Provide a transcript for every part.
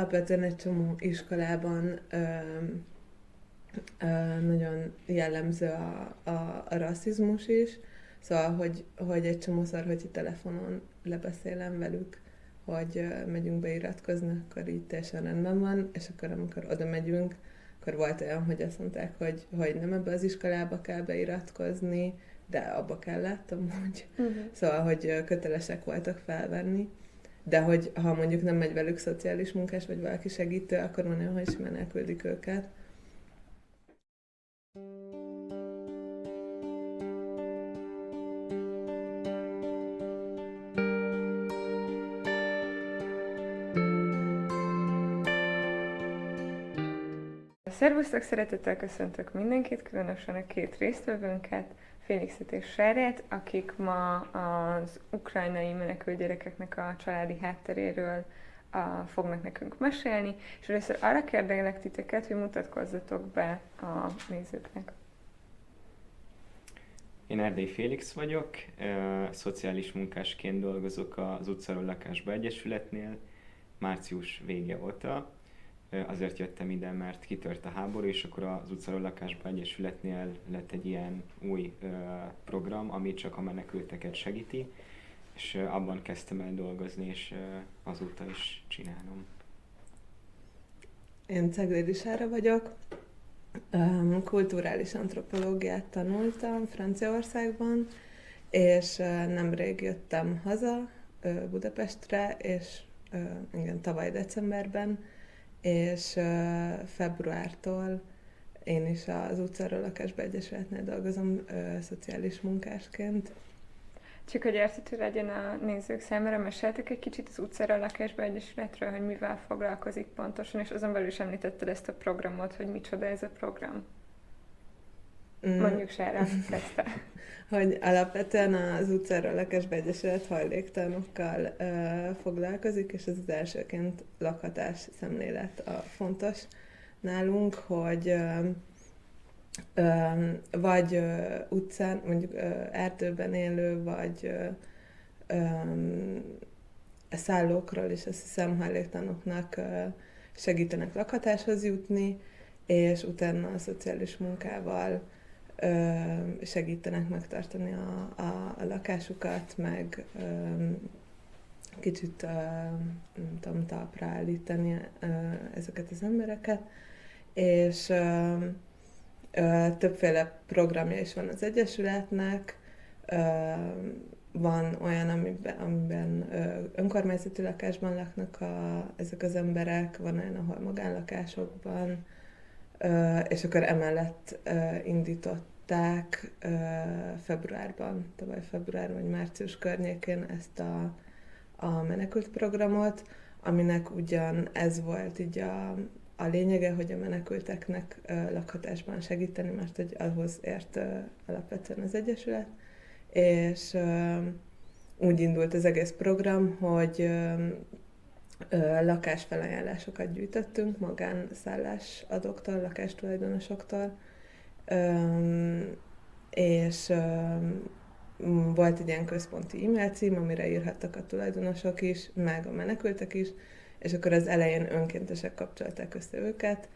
alapvetően egy csomó iskolában nagyon jellemző a rasszizmus is, szóval, hogy egy csomószor, hogy telefonon lebeszélem velük, hogy megyünk beiratkozni, akkor így teljesen rendben van, és akkor amikor oda megyünk, akkor volt olyan, hogy azt mondták, hogy nem ebbe az iskolába kell beiratkozni, de abba kellett amúgy. Szóval, hogy kötelesek voltak felvenni. De hogy ha mondjuk nem megy velük szociális munkás, vagy valaki segítő, akkor van olyan, hogy simán elküldik őket. Szervusztok, szeretettel köszöntök mindenkit, különösen a két résztvevőnket, Félixet és Serét, akik ma az ukrajnai menekült gyerekeknek a családi hátteréről fognak nekünk mesélni, és először arra kérdelek titeket, hogy mutatkozzatok be a nézőknek. Én Erdei Félix vagyok, szociális munkásként dolgozok az Utcáról Lakásba Egyesületnél március vége óta. Azért jöttem ide, mert kitört a háború, és akkor az Utcáról Lakásba Egyesületnél lett egy ilyen új program, ami csak a menekülteket segíti, és abban kezdtem el dolgozni, és azóta is csinálom. Én Ceglédi Sára vagyok, kulturális antropológiát tanultam Franciaországban, és nemrég jöttem haza Budapestre, és igen, tavaly decemberben, és februártól én is az Utcáról Lakásba Egyesületnél dolgozom szociális munkásként. Csak hogy érthető legyen a nézők számára, meséltek egy kicsit az Utcáról Lakásba Egyesületről, hogy mivel foglalkozik pontosan, és azon belül is említetted ezt a programot, hogy micsoda ez a program. Mondjuk Sára, kezdte. Hogy alapvetően az Utcáról Lakásba Egyesület hajléktalanokkal foglalkozik, és ez az elsőként lakhatás szemlélet a fontos nálunk, hogy vagy utcán, mondjuk erdőben élő, vagy szállókról is, azt hiszem, hajléktalanoknak segítenek lakhatáshoz jutni, és utána a szociális munkával segítenek megtartani a lakásukat, meg kicsit nem tudom, talpra állítani ezeket az embereket, és többféle programja is van az Egyesületnek, van olyan, amiben önkormányzati lakásban laknak ezek az emberek, van olyan, ahol magánlakásokban, és akkor emellett indították tavaly február vagy március környékén ezt a menekült programot, aminek ugyan ez volt így a lényege, hogy a menekülteknek lakhatásban segíteni, mert hogy ahhoz ért alapvetően az Egyesület, és úgy indult az egész program, hogy lakásfelajánlásokat gyűjtöttünk magánszállásadóktól, lakástulajdonosoktól, és volt egy ilyen központi e-mail cím, amire írhattak a tulajdonosok is, meg a menekültek is, és akkor az elején önkéntesek kapcsolták össze őket,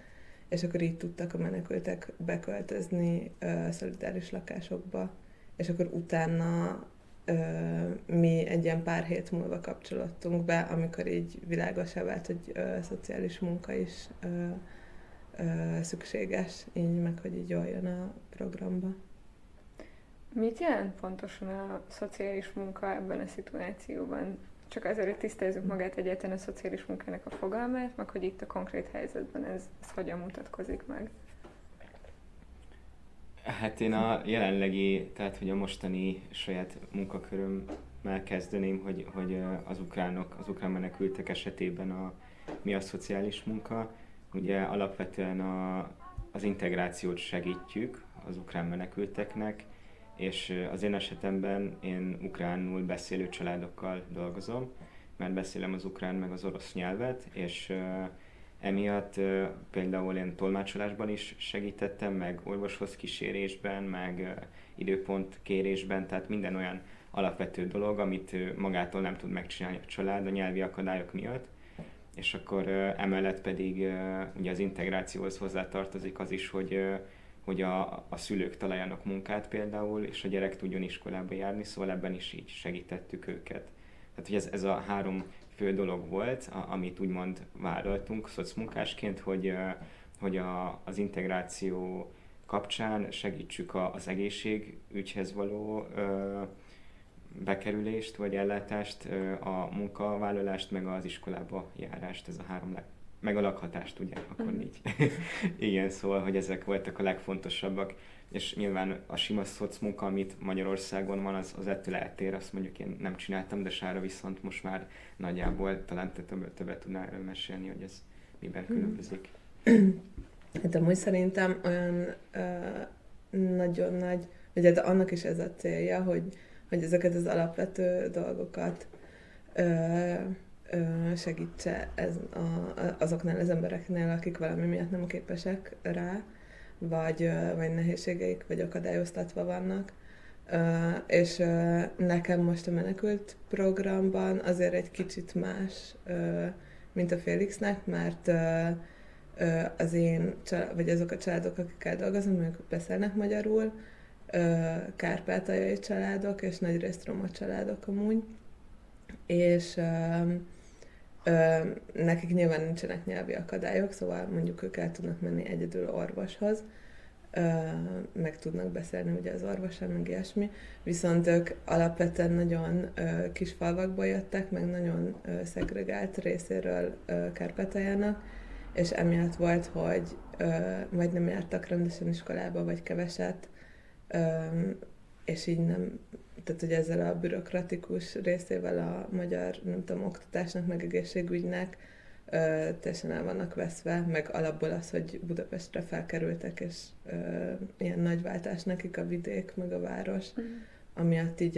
és akkor így tudtak a menekültek beköltözni szolidáris lakásokba, és akkor utána mi egy ilyen pár hét múlva kapcsolódtunk be, amikor így világosá vált, hogy szociális munka is szükséges, így meg hogy így jól jön a programba. Mit jelent pontosan a szociális munka ebben a szituációban? Csak azért, hogy tisztázzuk magát egyáltalán a szociális munkának a fogalmát, meg hogy itt a konkrét helyzetben ez hogyan mutatkozik meg. Hát én a jelenlegi, tehát hogy a mostani saját munkakörömmel kezdeném, hogy az ukrán menekültek esetében mi a szociális munka. Ugye alapvetően az integrációt segítjük az ukrán menekülteknek, és az én esetemben én ukránul beszélő családokkal dolgozom, mert beszélem az ukrán meg az orosz nyelvet, és emiatt például én tolmácsolásban is segítettem, meg orvoshoz kísérésben, meg időpont kérésben, tehát minden olyan alapvető dolog, amit magától nem tud megcsinálni a család a nyelvi akadályok miatt. és akkor emellett pedig ugye az integrációhoz hozzátartozik az is, hogy a szülők találjanak munkát például, és a gyerek tudjon iskolába járni, szóval ebben is így segítettük őket. Tehát, hogy ez a három fő dolog volt, amit úgymond vállaltunk szocmunkásként, hogy az integráció kapcsán segítsük az egészségügyhez való bekerülést vagy ellátást, a munkavállalást, meg az iskolába járást, ez a három meg a lakhatást, ugye, akkor így. Igen, szóval, hogy ezek voltak a legfontosabbak, és nyilván a sima szocmunka, amit Magyarországon van, az ettől eltér, azt mondjuk én nem csináltam, de Sára viszont most már nagyjából talán te többet tudnál erről mesélni, hogy ez miben különbözik. Hát amúgy szerintem olyan nagyon nagy, vagy hát annak is ez a célja, hogy ezeket az alapvető dolgokat segítse azoknál az embereknél, akik valami miatt nem képesek rá, vagy nehézségeik, vagy akadályoztatva vannak. És nekem most a menekült programban azért egy kicsit más, mint a Félixnek, mert az én vagy azok a családok, akikkel dolgozom, ők beszélnek magyarul, kárpátaljai családok, és nagyrészt roma családok amúgy, és nekik nyilván nincsenek nyelvi akadályok, szóval mondjuk ők el tudnak menni egyedül orvoshoz, meg tudnak beszélni ugye az orvossal, meg ilyesmi, viszont ők alapvetően nagyon kis falvakból jöttek, meg nagyon szegregált részéről Kárpátaljának, és emiatt volt, hogy vagy nem jártak rendesen iskolába, vagy keveset, és így nem, tehát hogy ezzel a bürokratikus részével a magyar, nem tudom, oktatásnak, meg egészségügynek teljesen el vannak veszve, meg alapból az, hogy Budapestre felkerültek, és ilyen nagy váltás nekik a vidék, meg a város, amiatt így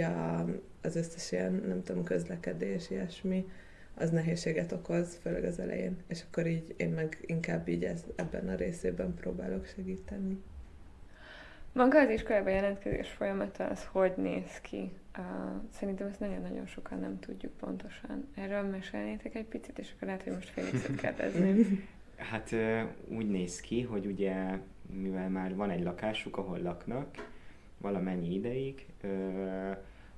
az összes ilyen, nem tudom, közlekedés, ilyesmi, az nehézséget okoz, főleg az elején, és akkor így én meg inkább így ebben a részében próbálok segíteni. Maga az iskolába jelentkezés folyamata, az hogy néz ki? Szerintem ezt nagyon-nagyon sokan nem tudjuk pontosan. Erről mesélnétek egy picit, és akkor lehet, hogy most Félixet kérdezném. Hát úgy néz ki, hogy ugye, mivel már van egy lakásuk, ahol laknak, valamennyi ideig,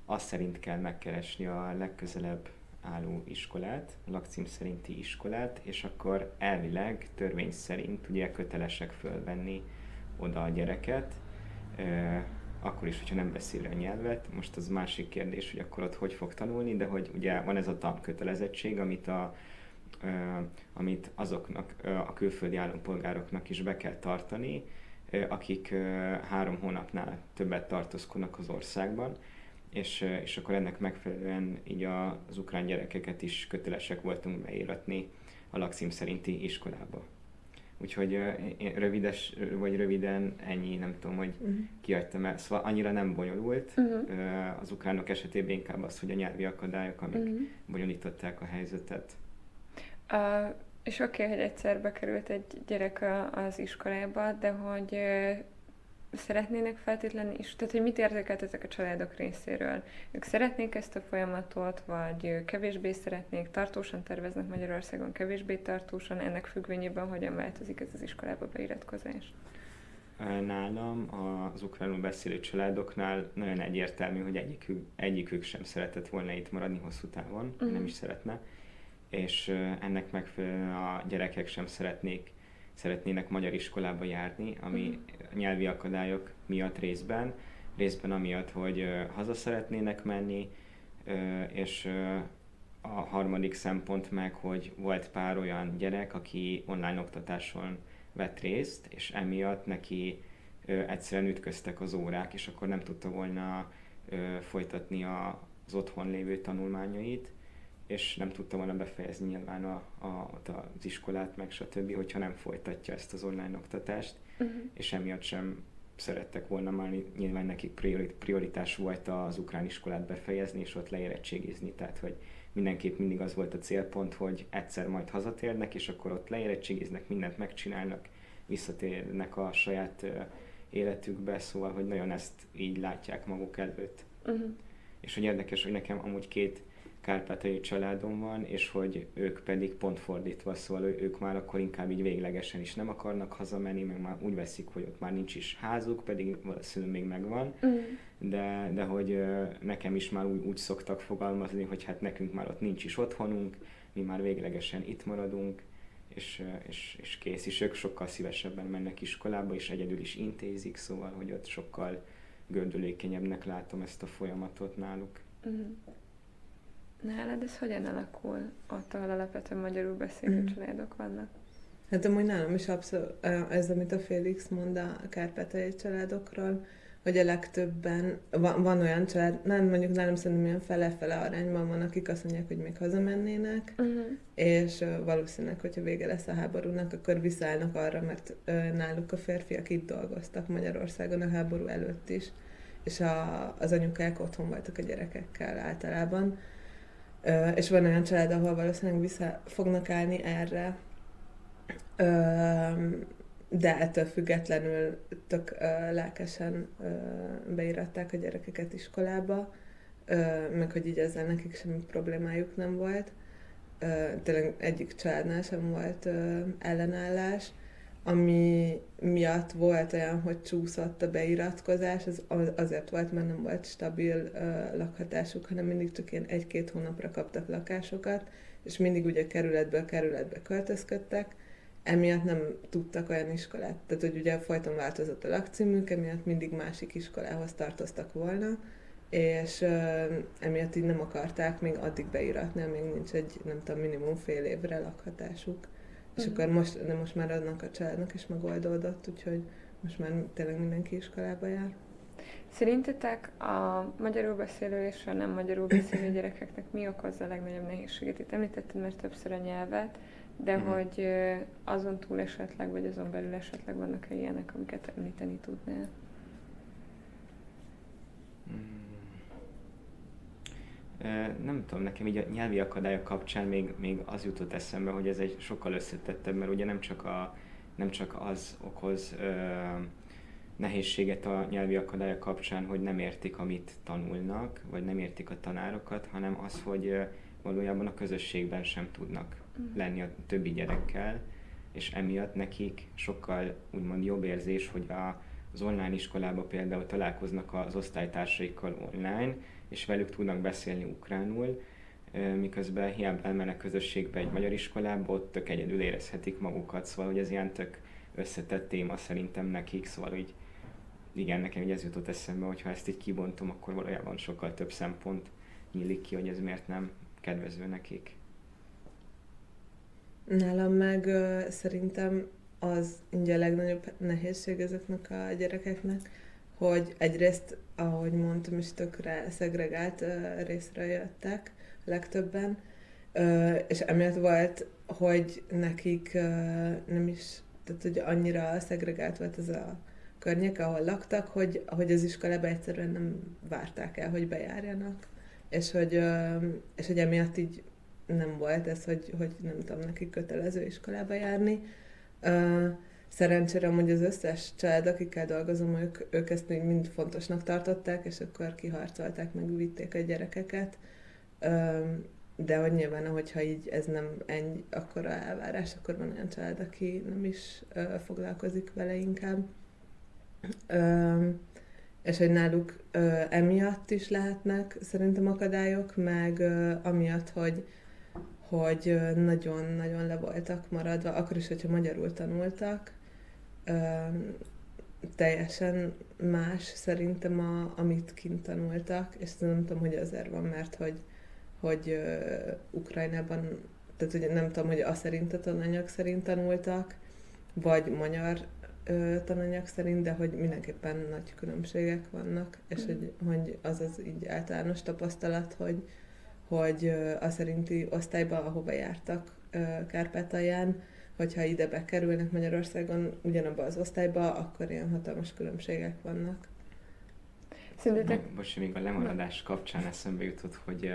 azt szerint kell megkeresni a legközelebb álló iskolát, lakcím szerinti iskolát, és akkor elvileg, törvény szerint ugye kötelesek fölvenni oda a gyereket, akkor is, hogyha nem beszél a nyelvet. Most az másik kérdés, hogy akkor ott hogy fog tanulni, de hogy ugye van ez a tankötelezettség, amit azoknak, a külföldi állampolgároknak is be kell tartani, akik 3 hónapnál többet tartózkodnak az országban, és akkor ennek megfelelően így az ukrán gyerekeket is kötelesek voltunk beíratni a lakcím szerinti iskolába. Úgyhogy röviden ennyi, nem tudom, hogy kihagytam el. Szóval annyira nem bonyolult. Az ukránok esetében inkább az, hogy a nyelvi akadályok, amik bonyolították a helyzetet. És oké, hogy egyszer bekerült egy gyerek az iskolába, de hogy szeretnének feltétlenül is, tehát hogy mit érzékelt ezek a családok részéről? Ők szeretnék ezt a folyamatot, vagy kevésbé szeretnék, tartósan terveznek Magyarországon, kevésbé tartósan, ennek függvényében hogyan változik ez az iskolába beiratkozás? Nálam az ukránul beszélő családoknál nagyon egyértelmű, hogy egyikük sem szeretett volna itt maradni hosszú távon, nem is szeretne, és ennek megfelelően a gyerekek sem szeretnének magyar iskolába járni, ami nyelvi akadályok miatt részben amiatt, hogy haza szeretnének menni, és a harmadik szempont meg, hogy volt pár olyan gyerek, aki online oktatáson vett részt, és emiatt neki egyszerűen ütköztek az órák, és akkor nem tudta volna folytatni az otthon lévő tanulmányait, és nem tudta volna befejezni nyilván az iskolát, meg stb., hogyha nem folytatja ezt az online oktatást, és emiatt sem szerettek volna már, nyilván nekik prioritás volt az ukrán iskolát befejezni, és ott leérettségizni, tehát hogy mindenképp mindig az volt a célpont, hogy egyszer majd hazatérnek, és akkor ott leérettségiznek, mindent megcsinálnak, visszatérnek a saját életükbe, szóval, hogy nagyon ezt így látják maguk előtt. És hogy érdekes, hogy nekem amúgy 2 kárpátaljai családom van, és hogy ők pedig pont fordítva, szóval ők már akkor inkább így véglegesen is nem akarnak hazamenni, meg már úgy veszik, hogy ott már nincs is házuk, pedig valószínűleg még megvan, de hogy nekem is már úgy szoktak fogalmazni, hogy hát nekünk már ott nincs is otthonunk, mi már véglegesen itt maradunk, és kész, és ők sokkal szívesebben mennek iskolába, és egyedül is intézik, szóval, hogy ott sokkal gördülékenyebbnek látom ezt a folyamatot náluk. Nálad ez hogyan alakul ott, ahol alapvetően magyarul beszélő családok vannak? Hát amúgy nálam is abszolút ez, amit a Félix mond a kárpátaljai családokról, hogy a legtöbben, van olyan család, nem mondjuk nálam szerintem ilyen fele-fele arányban van, akik azt mondják, hogy még hazamennének, és valószínűleg, hogyha vége lesz a háborúnak, akkor visszaállnak arra, mert náluk a férfiak itt dolgoztak Magyarországon a háború előtt is, és az anyukák otthon voltak a gyerekekkel általában. És van olyan család, ahol valószínűleg vissza fognak állni erre, de ettől függetlenül tök lelkesen beíratták a gyerekeket iskolába, meg hogy így ezzel nekik semmi problémájuk nem volt. Tényleg egyik családnál sem volt ellenállás, ami miatt volt olyan, hogy csúszott a beiratkozás, ez azért volt, mert nem volt stabil lakhatásuk, hanem mindig csak ilyen 1-2 hónapra kaptak lakásokat, és mindig ugye kerületből kerületbe költözködtek, emiatt nem tudtak olyan iskolát. Tehát, hogy ugye folyton változott a lakcímük, emiatt mindig másik iskolához tartoztak volna, és emiatt így nem akarták még addig beiratni, amíg nincs egy, nem tudom, minimum fél évre lakhatásuk. És akkor most már annak a családnak is megoldódott, úgyhogy most már tényleg mindenki iskolába jár. Szerintetek a magyarul beszélő és a nem magyarul beszélő gyerekeknek mi okozza a legnagyobb nehézséget? Itt említetted már többször a nyelvet, de hogy azon túl esetleg, vagy azon belül esetleg vannak-e ilyenek, amiket említeni tudnál? Nem tudom, nekem így a nyelvi akadályok kapcsán még az jutott eszembe, hogy ez egy sokkal összetettebb, mert ugye nem csak az okoz nehézséget a nyelvi akadályok kapcsán, hogy nem értik, amit tanulnak, vagy nem értik a tanárokat, hanem az, hogy valójában a közösségben sem tudnak lenni a többi gyerekkel, és emiatt nekik sokkal úgymond jobb érzés, hogy az online iskolában például találkoznak az osztálytársaikkal online, és velük tudnak beszélni ukránul, miközben hiába elmennek közösségbe egy magyar iskolába, ott tök egyedül érezhetik magukat, szóval hogy ez ilyen tök összetett téma szerintem nekik, szóval hogy igen, nekem így ez jutott eszembe, hogy ha ezt így kibontom, akkor valójában sokkal több szempont nyílik ki, hogy ez miért nem kedvező nekik. Nálam meg szerintem az ugye a legnagyobb nehézség ezeknek a gyerekeknek, hogy egyrészt, ahogy mondtam is, tökre szegregált részre jöttek a legtöbben, és emiatt volt, hogy nekik nem is, tehát hogy annyira szegregált volt ez a környék, ahol laktak, hogy az iskolába egyszerűen nem várták el, hogy bejárjanak, és hogy emiatt így nem volt ez, hogy nem tudom, nekik kötelező iskolába járni. Szerencsére amúgy az összes család, akikkel dolgozom, ők ezt még mind fontosnak tartották, és akkor kiharcolták, meg vitték a gyerekeket. De hogy nyilván, hogyha így ez nem ennyi akkora elvárás, akkor van olyan család, aki nem is foglalkozik vele inkább. És hogy náluk emiatt is lehetnek szerintem akadályok, meg amiatt, hogy nagyon-nagyon le voltak maradva, akkor is, hogyha magyarul tanultak, teljesen más szerintem, amit kint tanultak, és nem tudom, hogy azért van, mert hogy Ukrajnában, tehát ugye nem tudom, hogy a tananyag szerint tanultak, vagy magyar tananyag szerint, de hogy mindenképpen nagy különbségek vannak, és hogy az így általános tapasztalat, hogy a szerinti osztályba, ahova jártak Kárpátalján, hogyha ide bekerülnek Magyarországon ugyanabba az osztályba, akkor ilyen hatalmas különbségek vannak. Bocs, még a lemaradás kapcsán eszembe jutott, hogy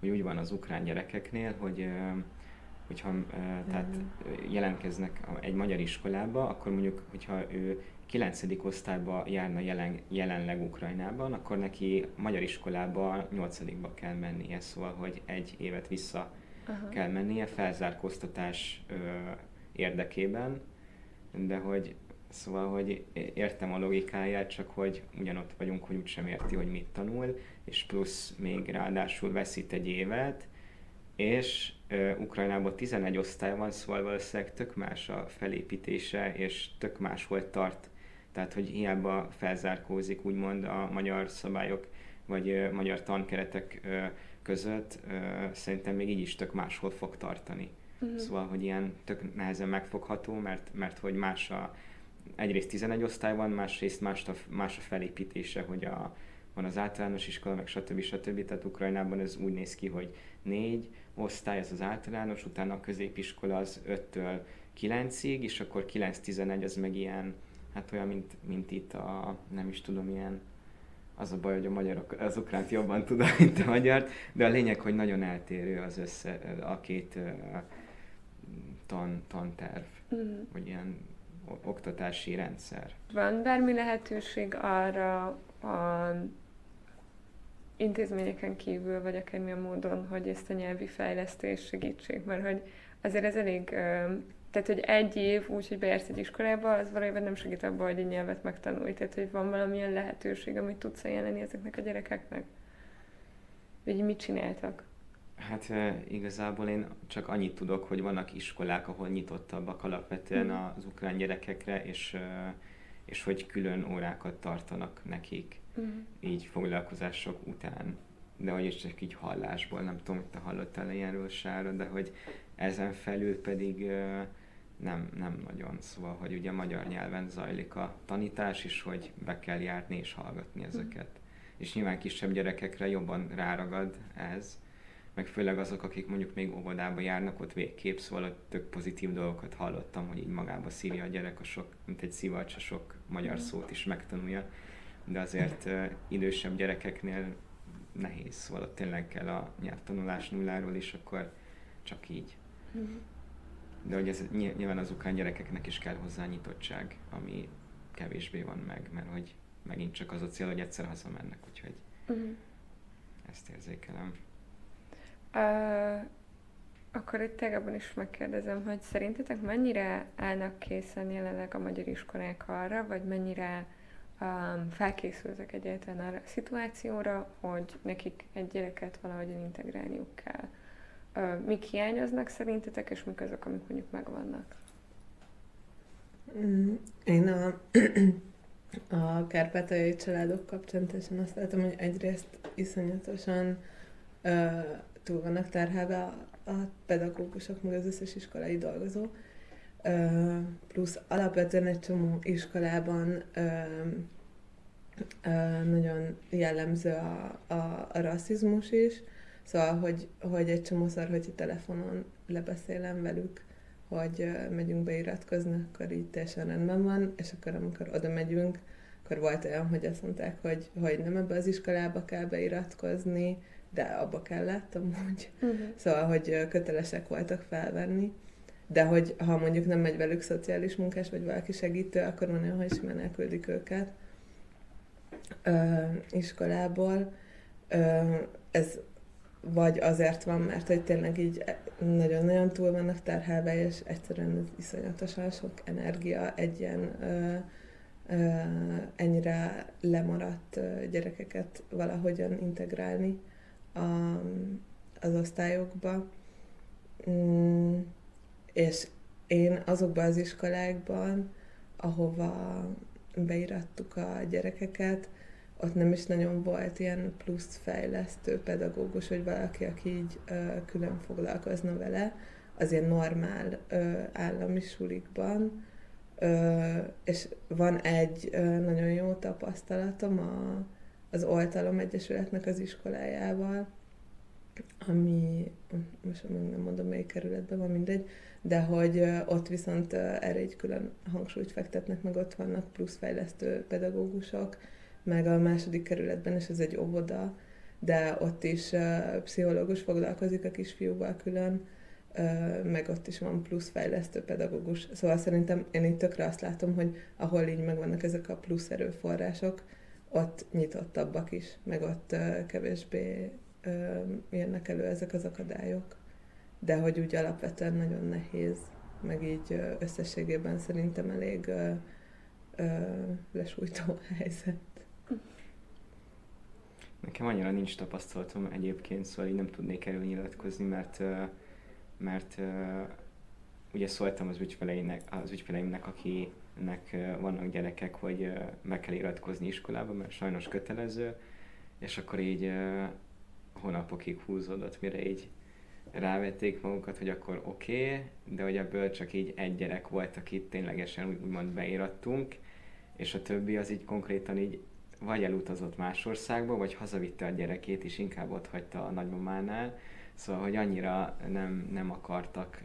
úgy van az ukrán gyerekeknél, hogy tehát jelentkeznek egy magyar iskolába, akkor mondjuk, hogyha ő 9. osztályba járna jelenleg Ukrajnában, akkor neki magyar iskolába 8-ba kell mennie, szóval, hogy egy évet vissza kell mennie felzárkóztatás érdekében, de hogy szóval, hogy értem a logikáját, csak hogy ugyanott vagyunk, hogy úgysem érti, hogy mit tanul, és plusz még ráadásul veszít egy évet, és Ukrajnában 11 osztály van, szóval valószínűleg tök más a felépítése, és tök máshol tart. Tehát, hogy hiába felzárkózik úgymond a magyar szabályok, vagy magyar tankeretek között, szerintem még így is tök máshol fog tartani. Szóval, hogy ilyen tök nehezen megfogható, mert hogy egyrészt 11 osztály van, másrészt más a felépítése, hogy van az általános iskola, meg stb. Tehát Ukrajnában ez úgy néz ki, hogy 4 osztály, ez az általános, utána a középiskola az 5-től 9-ig, és akkor 9-11 az meg ilyen, hát olyan, mint itt nem is tudom, ilyen, az a baj, hogy a magyarok az ukránt jobban tudom, mint a magyart, de a lényeg, hogy nagyon eltérő a két tanterv, vagy ilyen oktatási rendszer. Van bármi lehetőség arra a intézményeken kívül, vagy akármilyen módon, hogy ezt a nyelvi fejlesztést segítsék, mert hogy azért ez elég, tehát hogy egy év úgy, hogy beérsz egy iskolába, az valójában nem segít abban, hogy egy nyelvet megtanulj. Tehát, hogy van valamilyen lehetőség, amit tudsz ajánlani ezeknek a gyerekeknek? Vagy mit csináltak? Hát igazából én csak annyit tudok, hogy vannak iskolák, ahol nyitottabbak alapvetően az ukrán gyerekekre, és hogy külön órákat tartanak nekik, így foglalkozások után. De hogy is csak így hallásból, nem tudom, hogy te hallottál ilyenről, Sára, de hogy ezen felül pedig nem nagyon. Szóval, hogy ugye magyar nyelven zajlik a tanítás, és hogy be kell járni és hallgatni ezeket. És nyilván kisebb gyerekekre jobban ráragad ez, meg főleg azok, akik mondjuk még óvodába járnak, ott végképp, szóval ott tök pozitív dolgokat hallottam, hogy így magába szívja a gyerek mint egy szivacs, a sok magyar szót is megtanulja, de azért idősebb gyerekeknél nehéz, szóval ott tényleg kell a nyelvtanulás nulláról, és akkor csak így. De hogy ez nyilván az ukrán gyerekeknek is kell hozzá nyitottság, ami kevésbé van meg, mert hogy megint csak az a cél, hogy egyszer hazamennek, úgyhogy ezt érzékelem. Akkor itt tágabban is megkérdezem, hogy szerintetek mennyire állnak készen jelenleg a magyar iskolák arra, vagy mennyire felkészültek egyáltalán arra a szituációra, hogy nekik egy gyereket valahogyan integrálniuk kell. Mik hiányoznak szerintetek, és mik azok, amik mondjuk megvannak? Én a kárpátaljai családok kapcsán teljesen azt látom, hogy egyrészt iszonyatosan túl vannak terhelve a pedagógusok, meg az összes iskolai dolgozó. Plusz alapvetően egy csomó iskolában nagyon jellemző a rasszizmus is, szóval, hogy egy csomószor, hogy a telefonon lebeszélem velük, hogy megyünk beiratkozni, akkor így teljesen rendben van, és akkor amikor oda megyünk, akkor volt olyan, hogy azt mondták, hogy nem ebbe az iskolába kell beiratkozni, de abba kellett amúgy. Szóval, hogy kötelesek voltak felvenni. De hogy ha mondjuk nem megy velük szociális munkás, vagy valaki segítő, akkor van olyan, hogy simán elküldik őket iskolából. Ez vagy azért van, mert hogy tényleg így nagyon-nagyon túl vannak terhelve, és egyszerűen ez iszonyatosan sok energia egy ilyen ennyire lemaradt gyerekeket valahogyan integrálni az osztályokba. És én azokban az iskolákban, ahova beirattuk a gyerekeket, ott nem is nagyon volt ilyen plusz fejlesztő pedagógus, vagy valaki, aki így külön foglalkozna vele, az ilyen normál állami sulikban. És van egy nagyon jó tapasztalatom az Oltalom Egyesületnek az iskolájával, ami, most még nem mondom, melyik kerületben van, mindegy, de hogy ott viszont erre egy külön hangsúlyt fektetnek, meg ott vannak plusz fejlesztő pedagógusok, meg a második kerületben is ez egy óvoda, de ott is pszichológus foglalkozik a kisfiúval külön, meg ott is van plusz fejlesztő pedagógus. Szóval szerintem én itt tökre azt látom, hogy ahol így megvannak ezek a plusz erőforrások, ott nyitottabbak is, meg ott kevésbé jönnek elő ezek az akadályok. De hogy úgy alapvetően nagyon nehéz, meg így összességében szerintem elég lesújtó helyzet. Nekem annyira nincs tapasztalatom egyébként, szóval így nem tudnék erről nyilatkozni, mert ugye szóltam az ügyfeleimnek, akinek vannak gyerekek, hogy meg kell iratkozni iskolába, mert sajnos kötelező, és akkor így hónapokig húzódott, mire így rávették magukat, hogy akkor oké, de hogy ebből csak így egy gyerek volt, akit ténylegesen úgymond beirattunk, és a többi az így konkrétan így vagy elutazott más országba, vagy hazavitte a gyerekét, és inkább ott hagyta a nagymamánál. Szóval, hogy annyira nem akartak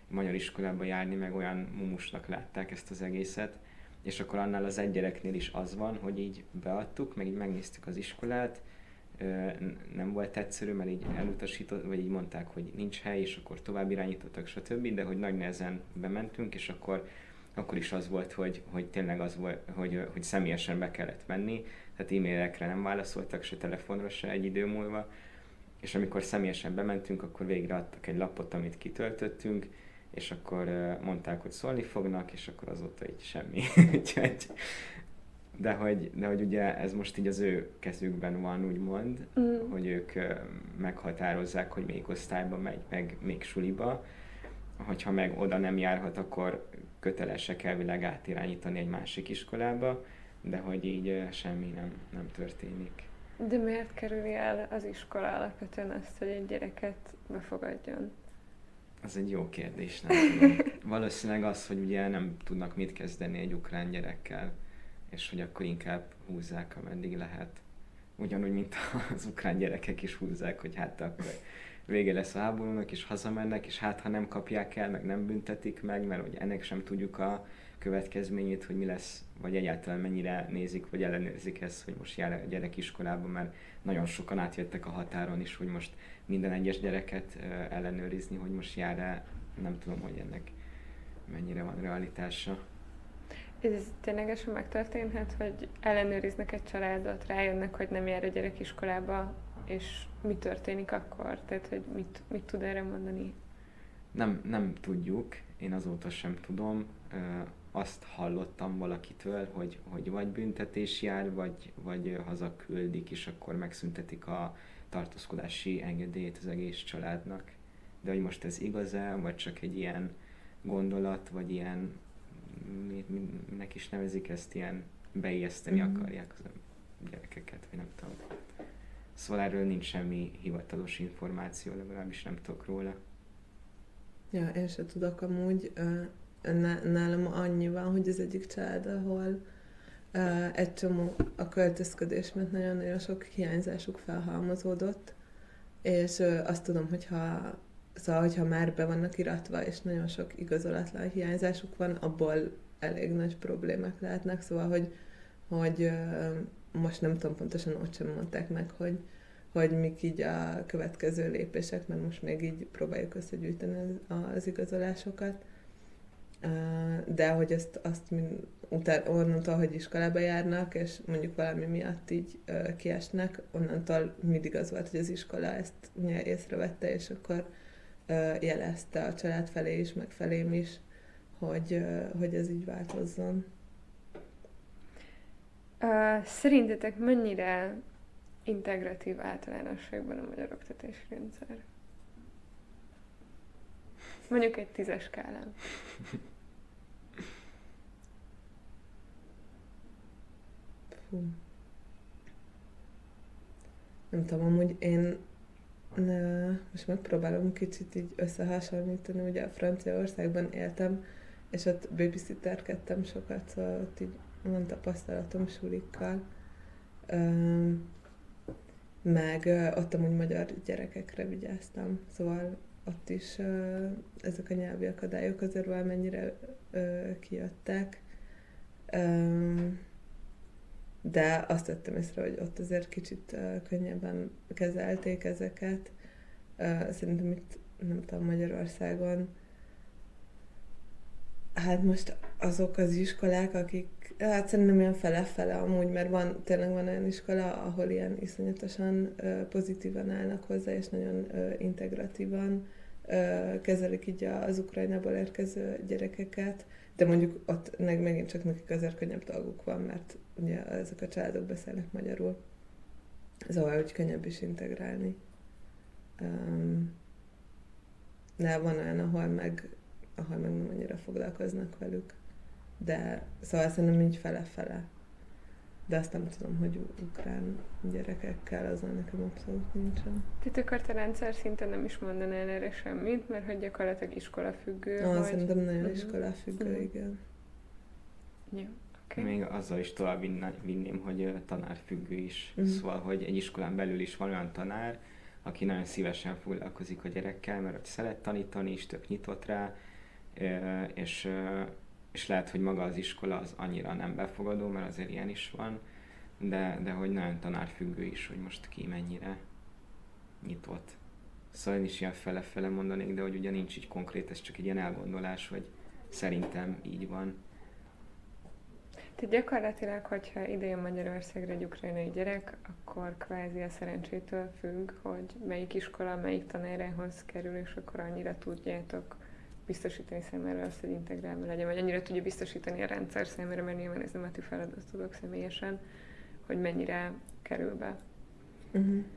magyar iskolába járni, meg olyan mumusnak látták ezt az egészet. És akkor annál az egy gyereknél is az van, hogy így beadtuk, meg így megnéztük az iskolát, nem volt egyszerű, mert így elutasított, vagy így mondták, hogy nincs hely, és akkor tovább irányítottak, stb., de hogy nagy nehezen bementünk, és akkor is az volt, hogy tényleg az volt, hogy személyesen be kellett menni, tehát e-mailekre nem válaszoltak, se telefonra, se egy idő múlva, és amikor személyesen bementünk, akkor végre adtak egy lapot, amit kitöltöttünk, és akkor mondták, hogy szólni fognak, és akkor azóta így semmi. de hogy ugye ez most így az ő kezükben van, úgymond, hogy ők meghatározzák, hogy melyik osztályba megy, meg még suliba. Hogyha meg oda nem járhat, akkor kötelesek elvileg átirányítani egy másik iskolába, de hogy így semmi nem történik. De miért kerüli el az iskola alapvetően azt, hogy egy gyereket befogadjon? Az egy jó kérdés, nem tudom. Valószínűleg az, hogy ugye nem tudnak mit kezdeni egy ukrán gyerekkel, és hogy akkor inkább húzzák, ameddig lehet. Ugyanúgy, mint az ukrán gyerekek is húzzák, hogy hát akkor vége lesz a háborúnak, és hazamennek, és hát ha nem kapják el, meg nem büntetik meg, mert hogy ennek sem tudjuk a következményét, hogy mi lesz, vagy egyáltalán mennyire nézik, vagy ellenőrzik ezt, hogy most jár a gyerek iskolába, mert nagyon sokan átjöttek a határon is, hogy most minden egyes gyereket ellenőrizni, hogy most jár-e, nem tudom, hogy ennek mennyire van realitása. Ez ténylegesen megtörténhet, hogy ellenőriznek egy családot, rájönnek, hogy nem jár a gyerek iskolába, és mi történik akkor? Tehát, hogy mit tud erre mondani? Nem tudjuk, én azóta sem tudom. Azt hallottam valakitől, hogy vagy büntetés jár, vagy hazaküldik, és akkor megszüntetik a tartózkodási engedélyt az egész családnak. De hogy most ez igaz-e, vagy csak egy ilyen gondolat, vagy ilyen, minek is nevezik ezt, ilyen beijeszteni akarják az gyerekeket, vagy nem tudom. Szóval erről nincs semmi hivatalos információ, legalábbis nem tudok róla. Ja, én se tudok amúgy. Nálam annyi van, hogy az egyik család, ahol egy csomó a költözködés, mert nagyon-nagyon sok hiányzásuk felhalmozódott, és azt tudom, hogyha már be vannak iratva, és nagyon sok igazolatlan hiányzásuk van, abból elég nagy problémák lehetnek, szóval, hogy most nem tudom pontosan, ott sem mondták meg, hogy mik így a következő lépések, mert most még így próbáljuk összegyűjteni az igazolásokat. De hogy azt onnantól, hogy iskolába járnak, és mondjuk valami miatt így kiesnek, onnantól mindig az volt, hogy az iskola ezt észrevette, és akkor jelezte a család felé is, meg felém is, hogy ez így változzon. Szerintetek mennyire integratív általánosságban a magyar oktatási rendszer? Mondjuk egy 10-es skálán. Fú. Nem tudom, amúgy én most megpróbálom kicsit így összehasonlítani, ugye a Franciaországban éltem, és ott babysitterkedtem sokat, szóval ott így van tapasztalatom sulikkal. Meg ott amúgy magyar gyerekekre vigyáztam, szóval ott is ezek a nyelvi akadályok azért valamennyire kijöttek. De azt vettem észre, hogy ott azért kicsit könnyebben kezelték ezeket. Szerintem itt nem tudom, Magyarországon. Hát most azok az iskolák, akik, hát szerintem ilyen fele-fele amúgy, mert tényleg van olyan iskola, ahol ilyen iszonyatosan pozitívan állnak hozzá, és nagyon integratívan kezelik így az Ukrajnából érkező gyerekeket, de mondjuk ott megint csak nekik azért könnyebb dolguk van, mert ugye ezek a családok beszélnek magyarul. Szóval, hogy könnyebb is integrálni. De van olyan, ahol meg nem annyira foglalkoznak velük. De szóval szerintem így fele-fele. De azt nem tudom, hogy ukrán gyerekekkel azon nekem abszolút nincsen. Tehát akkor te rendszer szinten nem is mondanál erre semmit, mert hogy gyakorlatilag iskolafüggő vagy. Szerintem nagyon iskolafüggő, igen. Jó, oké. Még azzal is tovább vinném, hogy tanárfüggő is. Szóval, hogy egy iskolán belül is van olyan tanár, aki nagyon szívesen foglalkozik a gyerekkel, mert szeret tanítani, és tök nyitott rá, és lehet, hogy maga az iskola az annyira nem befogadó, mert azért ilyen is van, de hogy nagyon tanárfüggő is, hogy most ki mennyire nyitott. Szóval én is ilyen fele-fele mondanék, de hogy ugye nincs így konkrét, ez csak egy ilyen elgondolás, hogy szerintem így van. Tehát gyakorlatilag, hogyha idejön Magyarországra egy ukrajnai gyerek, akkor kvázi a szerencsétől függ, hogy melyik iskola, melyik tanárához kerül, és akkor annyira tudjátok biztosítani számára azt, hogy integrálva legyen, vagy annyira tudja biztosítani a rendszer számára, mert nyilván ez nem a ti feladatotok személyesen, hogy mennyire kerül be.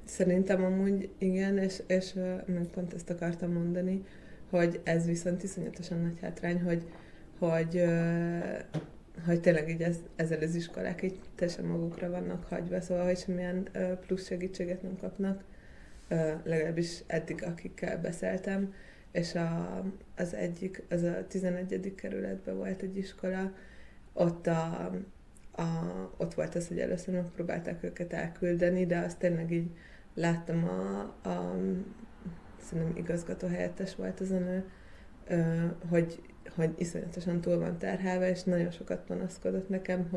Szerintem amúgy igen, és meg pont ezt akartam mondani, hogy ez viszont iszonyatosan nagy hátrány, hogy tényleg így ezzel az iskolák így teljesen magukra vannak hagyva, szóval hogy semmilyen plusz segítséget nem kapnak, legalábbis eddig, akikkel beszéltem, és az a 11. kerületben volt egy iskola, ott volt az, hogy először megpróbálták őket elküldeni, de azt tényleg így láttam szerintem igazgató helyettes volt az a nő, hogy iszonyatosan túl van terhelve, és nagyon sokat panaszkodott nekem,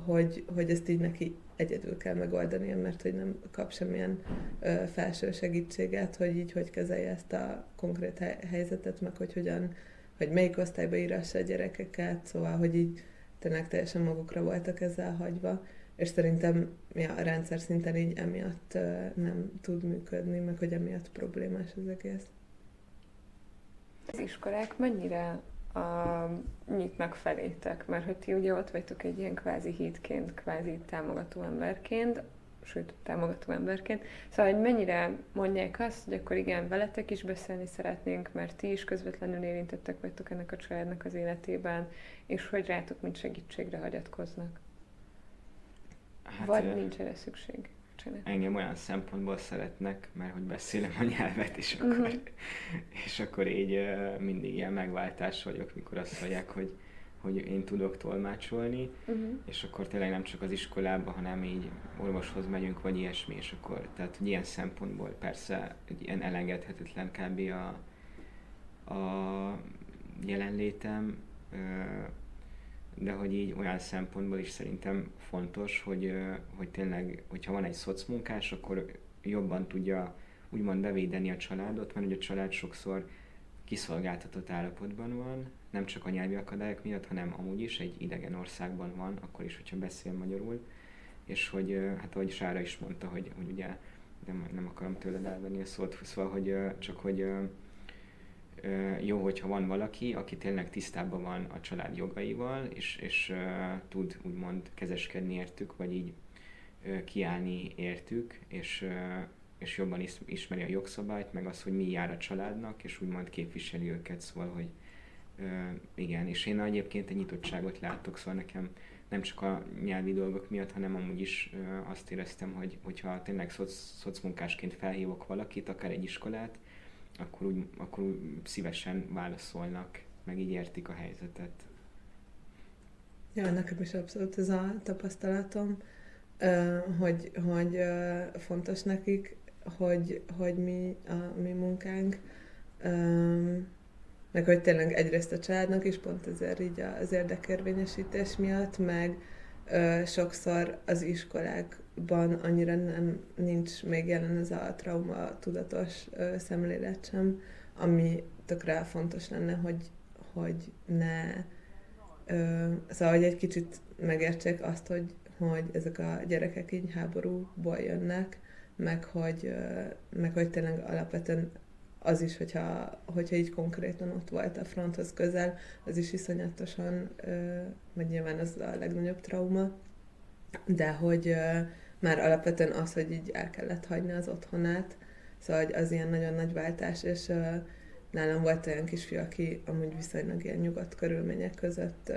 hogy ezt így neki egyedül kell megoldania, mert hogy nem kap semmilyen felső segítséget, hogy kezelje ezt a konkrét helyzetet, meg hogy melyik osztályba írassa a gyerekeket, szóval, hogy így tényleg teljesen magukra voltak ezzel hagyva, és szerintem a rendszer szinten így emiatt nem tud működni, meg hogy emiatt problémás az egész. Az iskolák mennyire nyitnak felétek? Mert hogy ti ugye ott vagytok egy ilyen kvázi hídként, kvázi támogató emberként, Szóval, hogy mennyire mondják azt, hogy akkor igen, veletek is beszélni szeretnénk, mert ti is közvetlenül érintettek vagytok ennek a családnak az életében, és hogy rátok mint segítségre hagyatkoznak? Hát, vagy nincs erre szükség? Engem olyan szempontból szeretnek, mert hogy beszélem a nyelvet, és akkor így mindig ilyen megváltás vagyok, mikor azt mondják, hogy én tudok tolmácsolni, és akkor tényleg nem csak az iskolában, hanem így orvoshoz megyünk, vagy ilyesmi, és akkor, tehát hogy ilyen szempontból persze egy ilyen elengedhetetlen kb. A jelenlétem, de hogy így olyan szempontból is szerintem fontos, hogy tényleg, hogyha van egy szocmunkás, akkor jobban tudja úgymond bevédeni a családot, mert ugye a család sokszor kiszolgáltatott állapotban van, nem csak a nyelvi akadályok miatt, hanem amúgy is egy idegen országban van, akkor is, hogyha beszél magyarul, és hogy, hát ahogy Sára is mondta, hogy ugye nem akarom tőled elvenni a szót, szóval, hogy csak hogy jó, hogyha van valaki, aki tényleg tisztában van a család jogaival, és tud úgymond kezeskedni értük, vagy így kiállni értük, és jobban ismeri a jogszabályt, meg az, hogy mi jár a családnak, és úgymond képviseli őket, szóval, hogy igen, és én egyébként egy nyitottságot látok, szóval nekem nem csak a nyelvi dolgok miatt, hanem amúgy is azt éreztem, hogyha tényleg szocmunkásként felhívok valakit, akár egy iskolát, akkor úgy szívesen válaszolnak, meg így értik a helyzetet. Ja, nekem is abszolút ez a tapasztalatom, hogy fontos nekik, hogy mi munkánk, meg hogy tényleg egyrészt a családnak is, pont ezért így az érdekérvényesítés miatt, meg sokszor az iskolákban annyira nincs még jelen ez a trauma tudatos szemlélet sem, ami tökre fontos lenne, hogy ne, szóval, hogy egy kicsit megértsék azt, hogy ezek a gyerekek így háborúból jönnek, meg hogy tényleg alapvetően az is, hogyha így konkrétan ott volt a fronthoz közel, az is iszonyatosan, vagy nyilván az a legnagyobb trauma, de hogy már alapvetően az, hogy így el kellett hagyni az otthonát, szóval hogy az ilyen nagyon nagy váltás, és nálam volt olyan kisfiú, aki amúgy viszonylag ilyen nyugodt körülmények között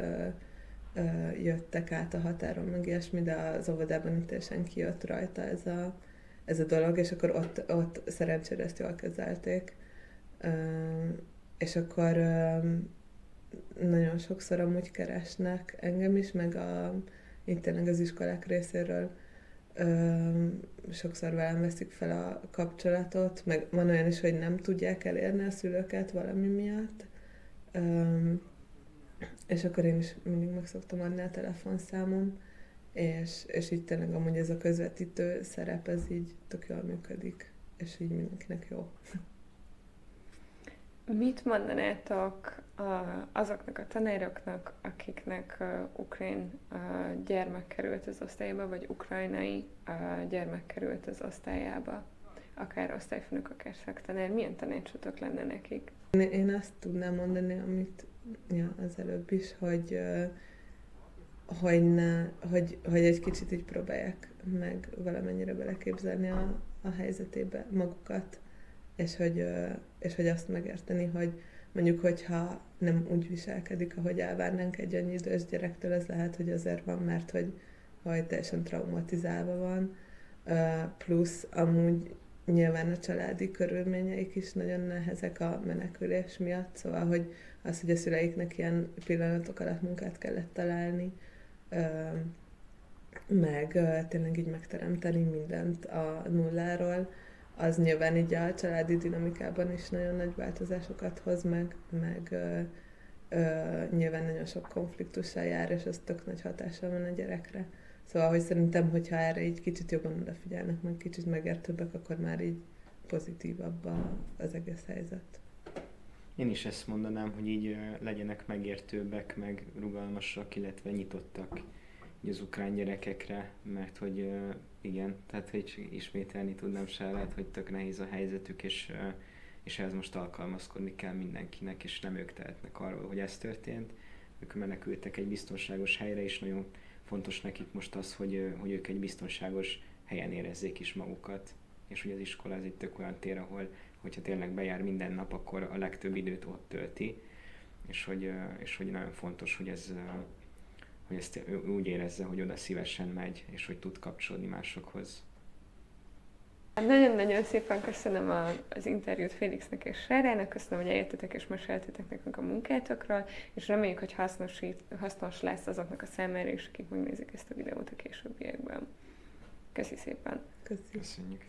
jöttek át a határon, meg ilyesmi, de az óvodában itt teljesen kijött rajta ez a dolog, és akkor ott szerencsére ezt jól kezelték. És akkor nagyon sokszor amúgy keresnek engem is, meg itt tényleg az iskolák részéről sokszor velem veszik fel a kapcsolatot, meg van olyan is, hogy nem tudják elérni a szülőket valami miatt, és akkor én is mindig meg szoktam adni a telefonszámom, és így tényleg amúgy ez a közvetítő szerep, ez így tök jól működik, és így mindenkinek jó. Mit mondanátok azoknak a tanároknak, akiknek ukrán gyermek került az osztályába, vagy ukrajnai gyermek került az osztályába? Akár osztályfőnök, akár szaktanár. Milyen tanácsotok lenne nekik? Én azt tudnám mondani, amit az előbb is, hogy egy kicsit így próbálják meg valamennyire beleképzelni a helyzetébe magukat, és hogy azt megérteni, hogy mondjuk, hogyha nem úgy viselkedik, ahogy elvárnánk egy annyi idős gyerektől, ez lehet, hogy azért van, mert hogy teljesen traumatizálva van, plusz amúgy nyilván a családi körülményeik is nagyon nehezek a menekülés miatt, szóval, hogy az, hogy a szüleiknek ilyen pillanatok alatt munkát kellett találni, meg tényleg így megteremteni mindent a nulláról, az nyilván így a családi dinamikában is nagyon nagy változásokat hoz meg nyilván nagyon sok konfliktussal jár, és az tök nagy hatással van a gyerekre. Szóval, hogy szerintem, hogyha erre így kicsit jobban odafigyelnek, meg kicsit megértőbbek, akkor már így pozitívabb az egész helyzet. Én is ezt mondanám, hogy így legyenek megértőbbek, meg rugalmasak, illetve nyitottak így az ukrán gyerekekre, mert hogy igen, tehát hogy ismételni tudnám Sárát, hogy tök nehéz a helyzetük, és ehhez most alkalmazkodni kell mindenkinek, és nem ők tehetnek arról, hogy ez történt. Ők menekültek egy biztonságos helyre, és nagyon fontos nekik most az, hogy ők egy biztonságos helyen érezzék is magukat. És hogy az iskola ez egy tök olyan tér, ahol hogyha tényleg bejár minden nap, akkor a legtöbb időt ott tölti, és hogy nagyon fontos, hogy ezt úgy érezze, hogy oda szívesen megy, és hogy tud kapcsolódni másokhoz. Nagyon-nagyon szépen köszönöm az interjút Félixnek és Sárának, köszönöm, hogy eljöttetek és meséltetek nekünk a munkátokról, és reméljük, hogy hasznos lesz azoknak a számára is, akik megnézik ezt a videót a későbbiekben. Köszi szépen! Köszönjük!